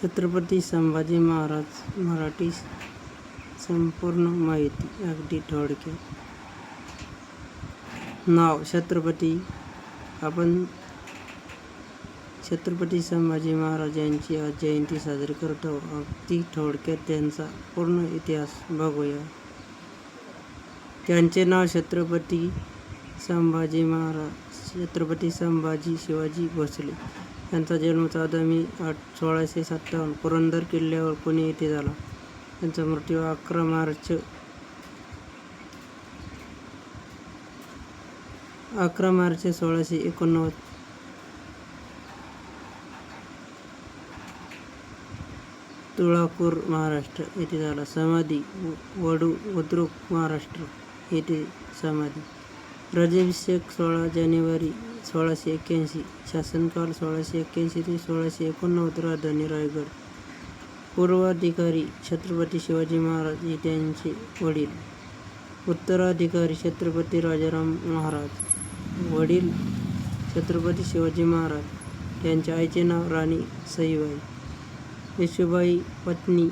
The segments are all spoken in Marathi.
छत्रपती संभाजी महाराज मराठी संपूर्ण माहिती अगदी थोडक्यात. नाव छत्रपती. आपण छत्रपती संभाजी महाराज यांची आज जयंती साजरी करतो. अगदी थोडक्यात त्यांचा पूर्ण इतिहास बघूया. त्यांचे नाव छत्रपती संभाजी महाराज छत्रपती संभाजी शिवाजी भोसले. त्यांचा जन्म 14 मे 1657 पुरंदर किल्ल्यावर पुणे येथे झाला. त्यांचा मृत्यू 11 मार्च 1689 तुळापूर महाराष्ट्र येथे झाला. समाधी वडू बुद्रुक महाराष्ट्र येथे समाधी. राज्याभिषेक 16 जानेवारी 1681. शासनकाल 1681 ते 1689. राजधानी रायगड. पूर्वाधिकारी छत्रपती शिवाजी महाराज हे त्यांचे वडील. उत्तराधिकारी छत्रपती राजाराम महाराज. वडील छत्रपती शिवाजी महाराज. त्यांच्या आईचे नाव राणी सईबाई. येशूबाई पत्नी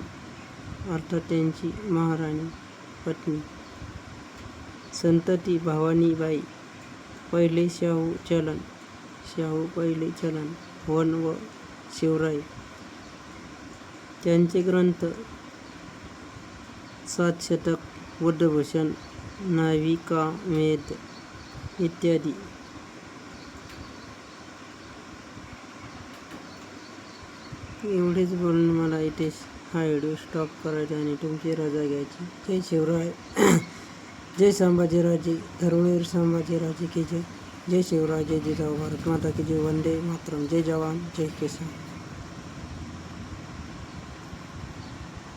अर्थात त्यांची महाराणी पत्नी. संतती भवानीबाई. पहिले शाहू चलन. पहिले चलन. वन व शिवराय. त्यांचे ग्रंथ 7 शतक, बुद्धभूषण, नाविकामेध इत्यादी. एवढेच बोलून मला इथे हा व्हिडिओ स्टॉप करायचा आणि तुमची रजा घ्यायची. जय शिवराय. जय संभाजीराजे. धर्मवीर संभाजीराजे की जय. जय शिवराय. जय जिजाऊ. भारत माता की जय. वंदे मातरम. जय जवान जय किसान.